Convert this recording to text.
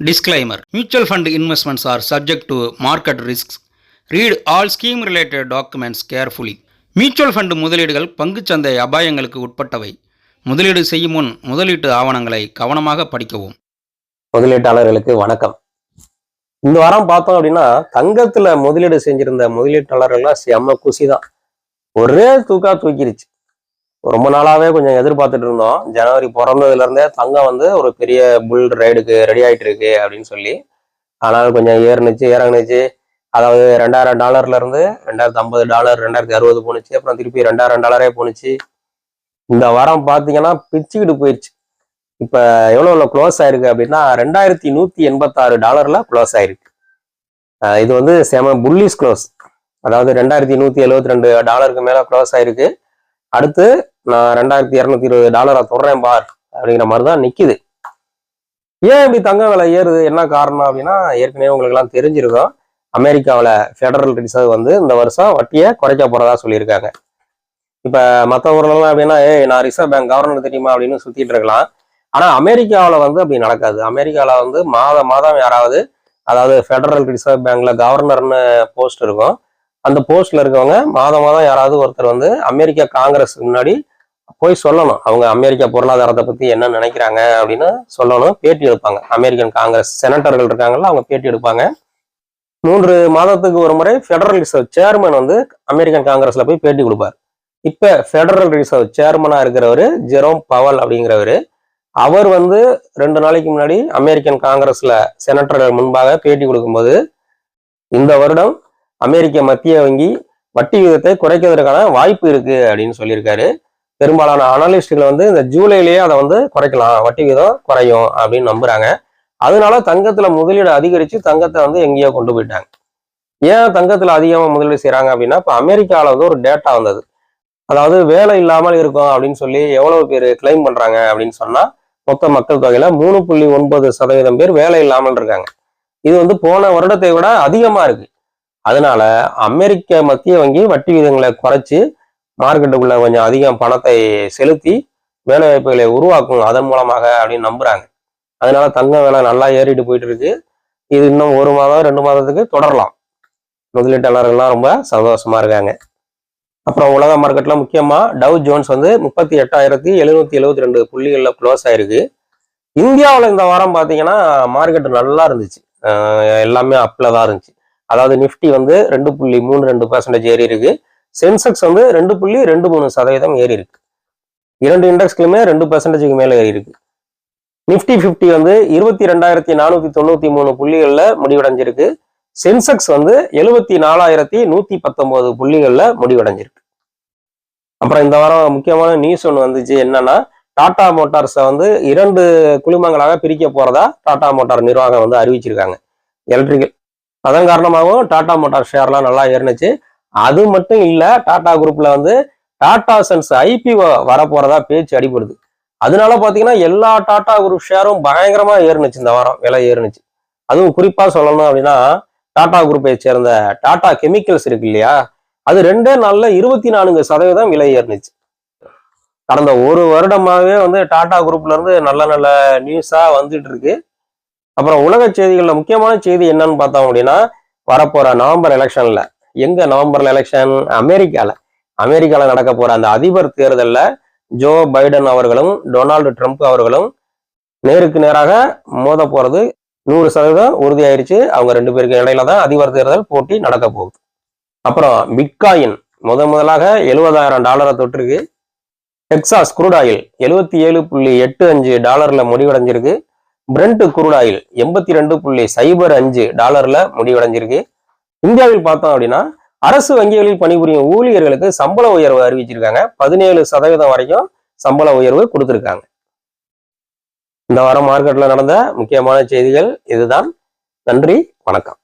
Disclaimer: Mutual fund investments are subject to market risks. Read all scheme related documents carefully. Mutual fund முதலீடுகள் பங்குச்சந்தை அபாயங்களுக்கு உட்பட்டவை. முதலீடு செய்யும் முன் முதலீட்டு ஆவணங்களை கவனமாக படிக்கவும். முதலீட்டாளர்களுக்கு வணக்கம். இந்த வாரம் பார்த்தோம் அப்படின்னா தங்கத்துல முதலீடு செஞ்சிருந்த முதலீட்டாளர்கள்லாம் செம்ம குசி தான். ஒரே தூக்கிருச்சு. ரொம்ப நாளாவே கொஞ்சம் எதிர்பார்த்துட்டு இருந்தோம். ஜனவரி பிறந்ததுல இருந்தே தங்கம் ஒரு பெரிய புல் ரைடுக்கு ரெடி ஆயிட்டு இருக்கு அப்படின்னு சொல்லி. ஆனால் கொஞ்சம் இறங்குனுச்சு. அதாவது $2000 இருந்து $2050, $2060 போணுச்சு. அப்புறம் திருப்பி $2000 போணுச்சு. இந்த வாரம் பாத்தீங்கன்னா பிச்சுக்கிட்டு போயிடுச்சு. இப்ப எவ்வளவு க்ளோஸ் ஆயிருக்கு அப்படின்னா $2186 க்ளோஸ் ஆயிருக்கு. இது செம புல்லிஷ் க்ளோஸ். அதாவது $2172 மேல க்ளோஸ் ஆயிருக்கு. அடுத்து நான் $2220 தொடறேன் பார் அப்படிங்கிற மாதிரிதான் நிக்குது. ஏன் இப்படி தங்க விலை ஏறுது, என்ன காரணம் அப்படின்னா ஏற்கனவே உங்களுக்கு எல்லாம் தெரிஞ்சிருக்கும். அமெரிக்காவில ஃபெடரல் ரிசர்வ் இந்த வருஷம் வட்டியை குறைக்க போறதா சொல்லியிருக்காங்க. இப்ப மற்ற ஊர்லாம் அப்படின்னா நான் ரிசர்வ் பேங்க் கவர்னர் தெரியுமா அப்படின்னு சுத்திட்டு இருக்கலாம். ஆனா அமெரிக்காவில அப்படி நடக்காது. அமெரிக்காவில மாதம் யாராவது, அதாவது ஃபெடரல் ரிசர்வ் பேங்க்ல கவர்னர்னு போஸ்ட் இருக்கும். அந்த போஸ்ட்ல இருக்கவங்க மாதம் யாராவது ஒருத்தர் அமெரிக்கா காங்கிரஸுக்கு முன்னாடி போய் சொல்லணும். அவங்க அமெரிக்கா பொருளாதாரத்தை பத்தி என்ன நினைக்கிறாங்க அப்படின்னு சொல்லணும். பேட்டி எடுப்பாங்க. அமெரிக்கன் காங்கிரஸ் செனட்டர்கள் இருக்காங்கல்ல, அவங்க பேட்டி எடுப்பாங்க. 3 மாதத்துக்கு ஒரு முறை ஃபெடரல் ரிசர்வ் சேர்மன் அமெரிக்கன் காங்கிரஸ்ல போய் பேட்டி கொடுப்பார். இப்ப ஃபெடரல் ரிசர்வ் சேர்மனா இருக்கிறவரு ஜெரோம் பவல் அப்படிங்கிறவரு, அவர் 2 நாளைக்கு முன்னாடி அமெரிக்கன் காங்கிரஸ்ல செனட்டர்கள் முன்பாக பேட்டி கொடுக்கும்போது, இந்த வருடம் அமெரிக்க மத்திய வங்கி வட்டி விகிதத்தை குறைக்கிறதுக்கான வாய்ப்பு இருக்கு அப்படின்னு சொல்லியிருக்காரு. பெரும்பாலான அனலிஸ்டுகள் இந்த ஜூலையிலேயே அதை குறைக்கலாம், வட்டி விகிதம் குறையும் அப்படின்னு நம்புறாங்க. அதனால தங்கத்துல முதலீடு அதிகரிச்சு தங்கத்தை எங்கேயோ கொண்டு போயிட்டாங்க. ஏன் தங்கத்துல அதிகமா முதலீடு செய்யறாங்க அப்படின்னா, இப்ப அமெரிக்காவில ஒரு டேட்டா வந்தது. அதாவது வேலை இல்லாமல் இருக்கும் அப்படின்னு சொல்லி எவ்வளவு பேர் கிளைம் பண்றாங்க அப்படின்னு சொன்னா, மொத்த மக்கள் தொகையில 3.9% பேர் வேலை இல்லாமல் இருக்காங்க. இது போன வருடத்தை விட அதிகமா இருக்கு. அதனால அமெரிக்க மத்திய வங்கி வட்டி விகிதங்களை குறைச்சு மார்க்கெட்டுக்குள்ள கொஞ்சம் அதிகம் பணத்தை செலுத்தி வேலை வாய்ப்புகளை உருவாக்கும் அதன் மூலமாக அப்படின்னு நம்புறாங்க. அதனால தங்க விலை நல்லா ஏறிட்டு போயிட்டு இருக்கு. இது இன்னும் 1 மாதம் 2 மாதத்துக்கு தொடரலாம். முதலீட்டாளர்கள்லாம் ரொம்ப சந்தோஷமா இருக்காங்க. அப்புறம் உலக மார்க்கெட்ல முக்கியமா டவ் ஜோன்ஸ் 38,772 புள்ளிகள்ல க்ளோஸ் ஆயிருக்கு. இந்தியாவில் இந்த வாரம் பாத்தீங்கன்னா மார்க்கெட் நல்லா இருந்துச்சு. எல்லாமே அப்ல தான் இருந்துச்சு. அதாவது நிஃப்டி 2.32% ஏறி இருக்கு. சென்செக்ஸ் 2.23% ஏறி இருக்கு. 2 இண்டெக்ஸ்களுமே 2% மேல ஏறி இருக்கு. நிஃப்டி 50 22,493 புள்ளிகள்ல முடிவடைஞ்சிருக்கு. சென்செக்ஸ் 74,119 புள்ளிகள்ல முடிவடைஞ்சிருக்கு. அப்புறம் இந்த வாரம் முக்கியமான நியூஸ் ஒன்று வந்துச்சு. என்னன்னா, டாடா மோட்டார்ஸை 2 குழுமங்களாக பிரிக்க போறதா டாடா மோட்டார் நிர்வாகம் அறிவிச்சிருக்காங்க. எலக்ட்ரிக்கல். அதன் காரணமாகவும் டாடா மோட்டார் ஷேர்லாம் நல்லா ஏறினுச்சு. அது மட்டும் இல்ல, டாடா குரூப்ல டாடா சன்ஸ் ஐபிஓ வரப்போறதா பேச்சு அடிபடுது. அதனால பாத்தீங்கன்னா எல்லா டாடா குரூப் ஷேரும் பயங்கரமா ஏறினுச்சு. இந்த வாரம் விலை ஏறினுச்சு. அதுவும் குறிப்பா சொல்லணும் அப்படின்னா, டாடா குரூப்பை சேர்ந்த டாடா கெமிக்கல்ஸ் இருக்கு இல்லையா, அது 2 நாள்ல 24% விலை ஏறினுச்சு. கடந்த 1 வருடமாவே டாடா குரூப்ல இருந்து நல்ல நல்ல நியூஸா வந்துட்டு இருக்கு. அப்புறம் உலக செய்திகள்ல முக்கியமான செய்தி என்னன்னு பார்த்தோம் அப்படின்னா, வரப்போற நவம்பர் எலெக்ஷன்ல, நவம்பர்ல எலெக்ஷன் அமெரிக்கால நடக்க போற அந்த அதிபர் தேர்தல்ல ஜோ பைடன் அவர்களும் டொனால்டு ட்ரம்ப் அவர்களும் நேருக்கு நேராக மோத போறது 100% உறுதியாயிருச்சு. அவங்க 2 பேருக்கு இடையில தான் அதிபர் தேர்தல் போட்டி நடக்க போகுது. அப்புறம் பிட்காயின் முதலாக $70,000 தொட்டிருக்கு. டெக்சாஸ் குரூட் ஆயில் $77.85 முடிவடைஞ்சிருக்கு. பிரெண்ட் குரூட் ஆயில் $82.05 முடிவடைஞ்சிருக்கு. இந்தியாவில் பார்த்தோம் அப்படின்னா, அரசு வங்கிகளில் பணிபுரியும் ஊழியர்களுக்கு சம்பள உயர்வு அறிவிச்சிருக்காங்க. 17% வரைக்கும் சம்பள உயர்வு கொடுத்திருக்காங்க. இந்த வாரம் மார்க்கெட்ல நடந்த முக்கியமான செய்திகள் இதுதான். நன்றி, வணக்கம்.